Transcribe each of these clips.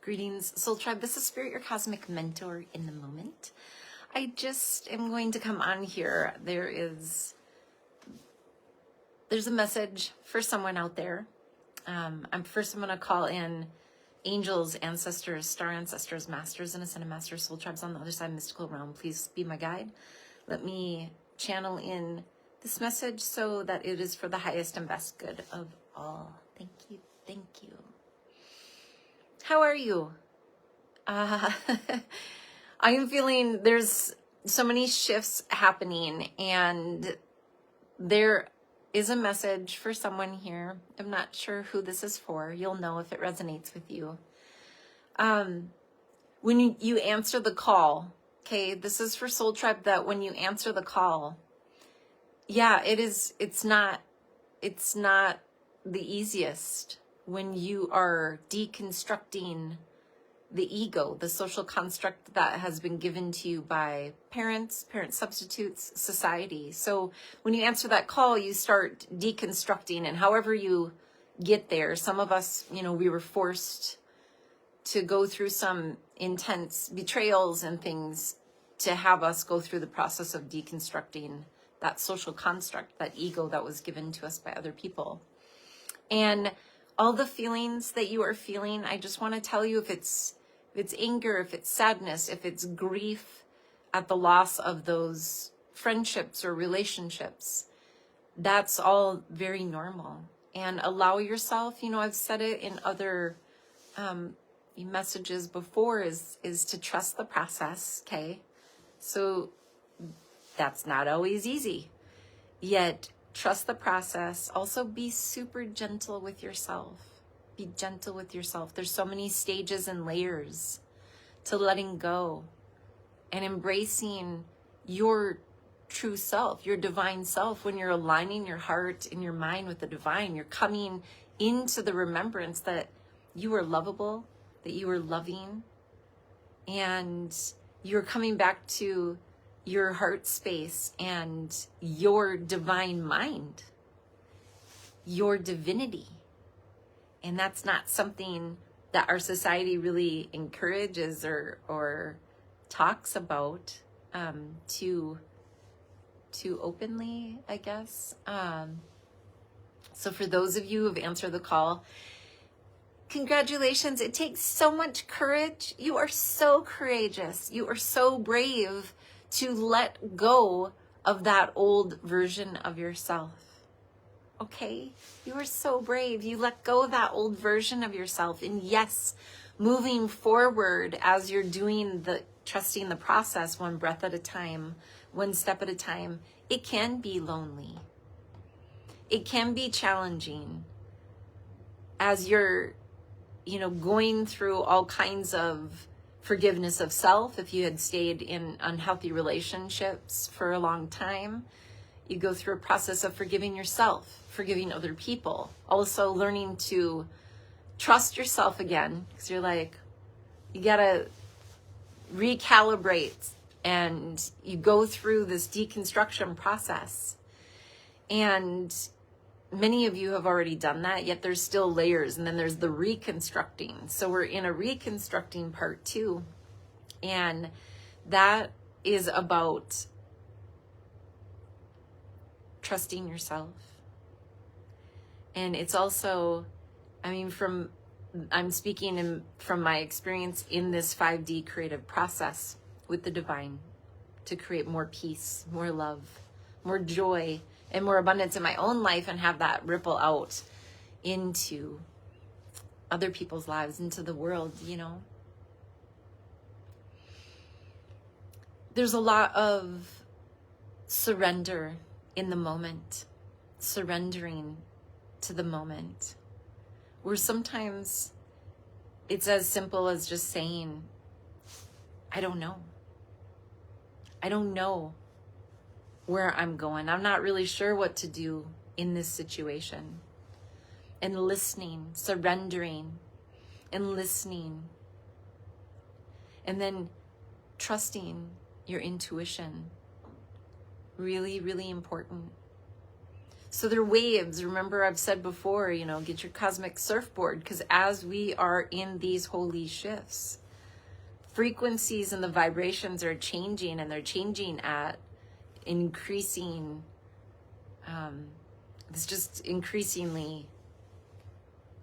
Greetings, Soul Tribe. This is Spirit, your cosmic mentor in the moment. I just am going to come on here. There's a message for someone out there. I'm going to call in angels, ancestors, star ancestors, masters, and ascended masters, soul tribes on the other side, mystical realm. Please be my guide. Let me channel in this message so that it is for the highest and best good of all. Thank you. Thank you. How are you? I am feeling there's so many shifts happening, and there is a message for someone here. I'm not sure who this is for. You'll know if it resonates with you. When you answer the call, okay, this is for Soul Tribe, that when you answer the call, yeah, it's not the easiest when you are deconstructing the ego, the social construct that has been given to you by parents, parent substitutes, society. So when you answer that call, you start deconstructing, and however you get there, some of us, we were forced to go through some intense betrayals and things to have us go through the process of deconstructing that social construct, that ego that was given to us by other people. And all the feelings that you are feeling, I just want to tell you, if it's anger, if it's sadness, if it's grief at the loss of those friendships or relationships, that's all very normal. And allow yourself, I've said it in other messages before, is to trust the process, okay? So that's not always easy, yet trust the process. Also be super gentle with yourself. Be gentle with yourself. There's so many stages and layers to letting go and embracing your true self, your divine self. When you're aligning your heart and your mind with the divine, you're coming into the remembrance that you are lovable, that you are loving, and you're coming back to your heart space and your divine mind, your divinity. And that's not something that our society really encourages or talks about too openly, I guess. So for those of you who have answered the call, congratulations. It takes so much courage. You are so courageous. You are so brave to let go of that old version of yourself. Okay? You are so brave. You let go of that old version of yourself. And yes, moving forward as you're doing trusting the process, one breath at a time, one step at a time, it can be lonely. It can be challenging as you're, going through all kinds of forgiveness of self. If you had stayed in unhealthy relationships for a long time, you go through a process of forgiving yourself, forgiving other people, also learning to trust yourself again, because you're like, you gotta recalibrate, and you go through this deconstruction process. And many of you have already done that, yet there's still layers, and then there's the reconstructing. So we're in a reconstructing part 2, and that is about trusting yourself. And it's also, I'm speaking from my experience in this 5D creative process with the divine, to create more peace, more love, more joy, and more abundance in my own life, and have that ripple out into other people's lives, into the world, There's a lot of surrender in the moment, surrendering to the moment, where sometimes it's as simple as just saying, I don't know. I don't know where I'm going. I'm not really sure what to do in this situation. And listening, surrendering, and listening. And then trusting your intuition. Really, really important. So they're waves. Remember, I've said before, get your cosmic surfboard, because as we are in these holy shifts, frequencies and the vibrations are changing, and they're changing at increasing, it's just increasingly,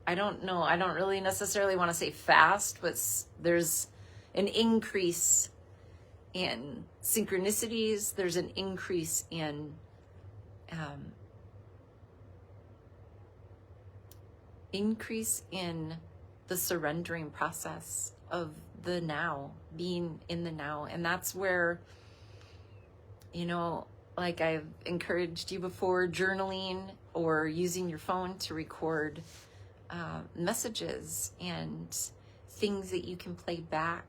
I don't know, I don't really necessarily want to say fast, but there's an increase in synchronicities, there's an increase in the surrendering process of the now, being in the now. And that's where, like I've encouraged you before, journaling or using your phone to record messages and things that you can play back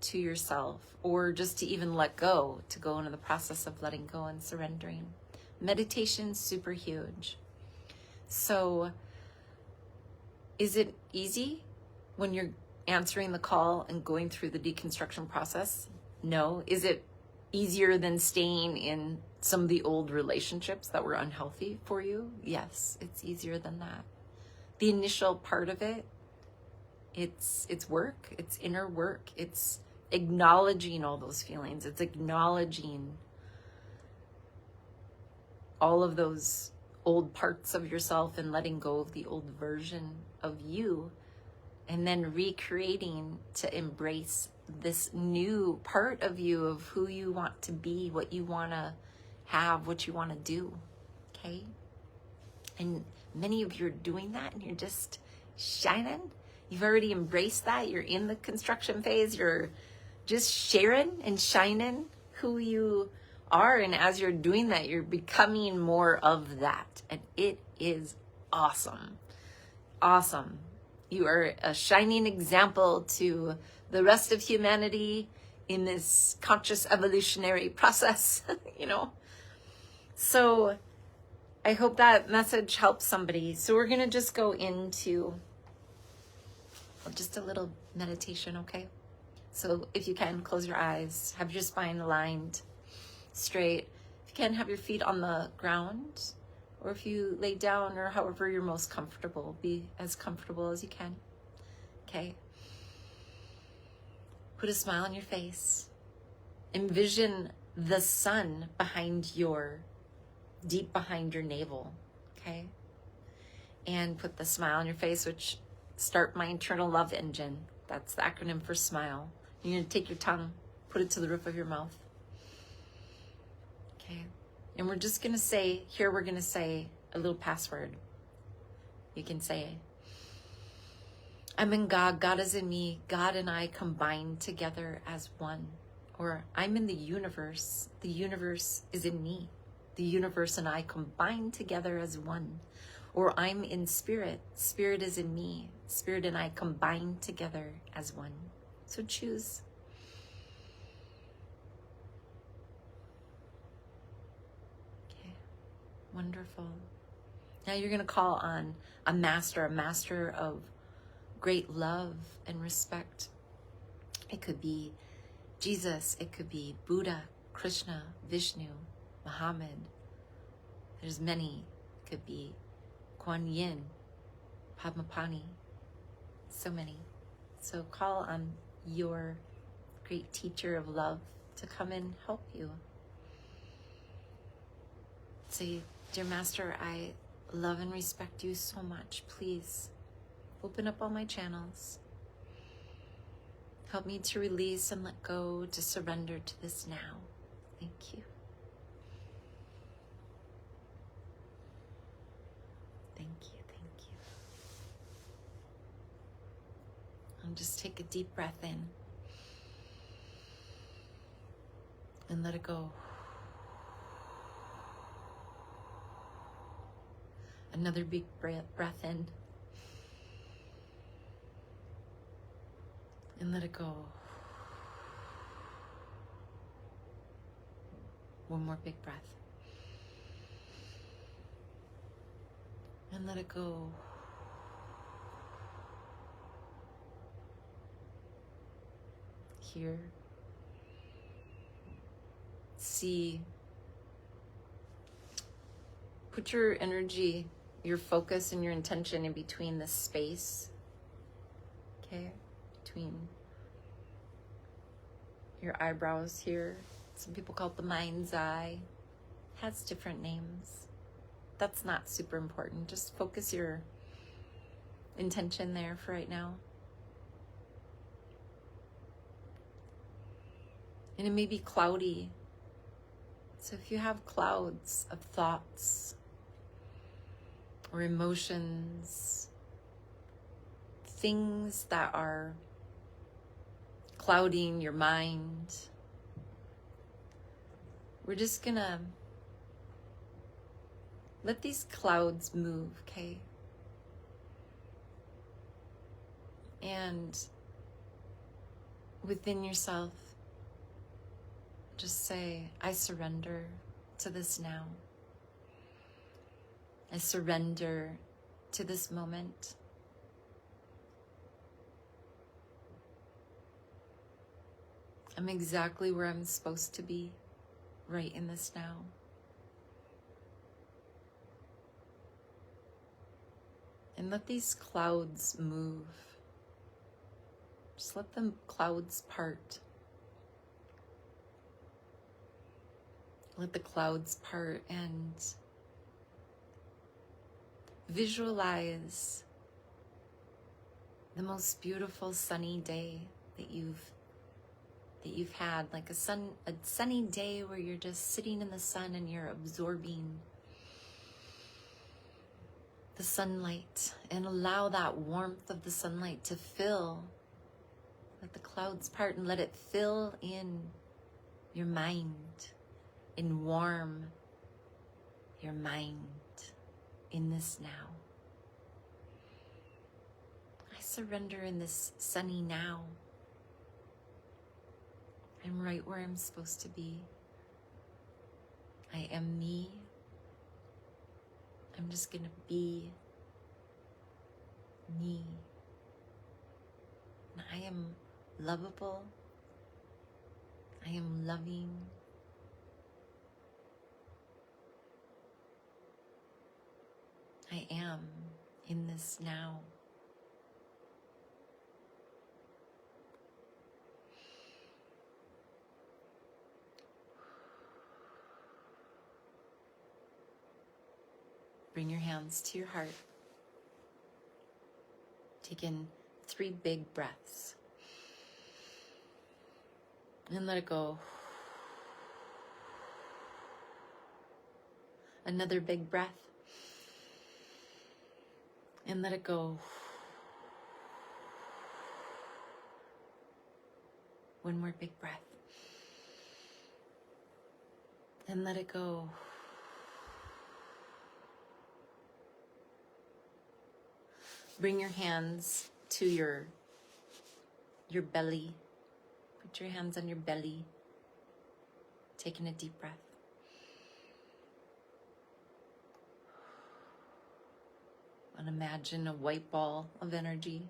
to yourself, or just to even let go, to go into the process of letting go and surrendering. Meditation's super huge. So is it easy when you're answering the call and going through the deconstruction process? No. Is it easier than staying in some of the old relationships that were unhealthy for you? Yes, it's easier than that. The initial part of it, it's work, it's inner work, it's acknowledging all those feelings, it's acknowledging all of those old parts of yourself and letting go of the old version of you, and then recreating to embrace this new part of you, of who you want to be, what you want to have, what you want to do. Okay? And many of you are doing that, and you're just shining. You've already embraced that. You're in the construction phase. You're just sharing and shining who you are. And as you're doing that, you're becoming more of that. And it is awesome. Awesome. You are a shining example to the rest of humanity in this conscious evolutionary process, So I hope that message helps somebody. So we're going to just go into just a little meditation, okay? So if you can, close your eyes, have your spine aligned straight. If you can, have your feet on the ground, or if you lay down, or however you're most comfortable, be as comfortable as you can, okay? Put a smile on your face. Envision the sun deep behind your navel, okay? And put the smile on your face, which start my internal love engine. That's the acronym for SMILE. You're going to take your tongue, put it to the roof of your mouth. Okay. And we're just going to say, here we're going to say a little password. You can say, I'm in God, God is in me, God and I combine together as one. Or I'm in the universe is in me. The universe and I combine together as one. Or I'm in spirit, spirit is in me, spirit and I combine together as one. So choose. Okay, wonderful. Now you're going to call on a master of great love and respect. It could be Jesus, it could be Buddha, Krishna, Vishnu, Muhammad. There's many. It could be Kuan Yin, Padmapani, so many. So call on your great teacher of love to come and help you. Say, dear Master, I love and respect you so much. Please open up all my channels. Help me to release and let go, to surrender to this now. Thank you. Thank you. And just take a deep breath in and let it go. Another big breath in and let it go. One more big breath and let it go. Here, see Put your energy, your focus, and your intention in between the space, okay? Between your eyebrows here. Some people call it the mind's eye. It has different names. That's not super important. Just focus your intention there for right now. And it may be cloudy. So if you have clouds of thoughts or emotions, things that are clouding your mind, we're just gonna let these clouds move, okay? And within yourself, just say, I surrender to this now. I surrender to this moment. I'm exactly where I'm supposed to be, right in this now. And let these clouds move. Just let the clouds part. Let the clouds part and visualize the most beautiful sunny day that you've had, like a sunny day where you're just sitting in the sun and you're absorbing the sunlight, and allow that warmth of the sunlight to fill. Let the clouds part and let it fill in your mind and warm your mind in this now. I surrender in this sunny now. I'm right where I'm supposed to be. I am me. I'm just gonna be me. And I am lovable. I am loving. I am in this now. Bring your hands to your heart. Take in 3 big breaths. And let it go. Another big breath. And let it go. One more big breath. And let it go. Bring your hands to your belly. Put your hands on your belly. Taking a deep breath. And imagine a white ball of energy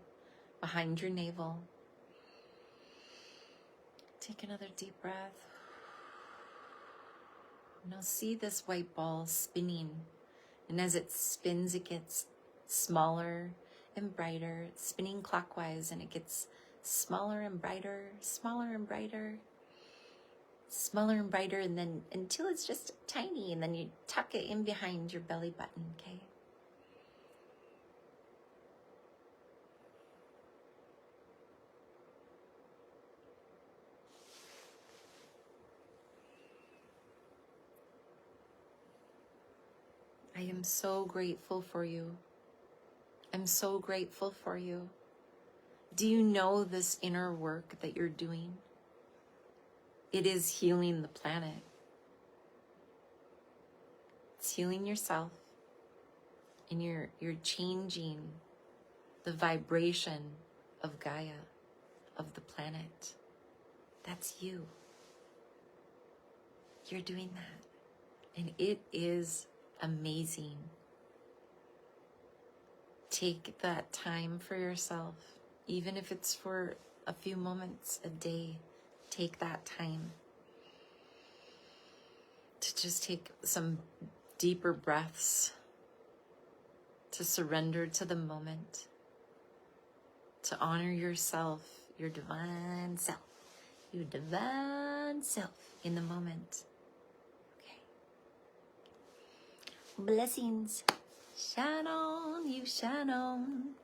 behind your navel. Take another deep breath. Now see this white ball spinning. And as it spins, it gets smaller and brighter. It's spinning clockwise and it gets smaller and brighter, smaller and brighter, smaller and brighter, and then until it's just tiny, and then you tuck it in behind your belly button, okay? I am so grateful for you. I'm so grateful for you. Do you know this inner work that you're doing? It is healing the planet. It's healing yourself. And you're changing the vibration of Gaia, of the planet. That's you. You're doing that. And it is amazing. Take that time for yourself, even if it's for a few moments a day. Take that time to just take some deeper breaths to surrender to the moment, to honor yourself, your divine self in the moment. Okay. Blessings. Shine on, you shine on.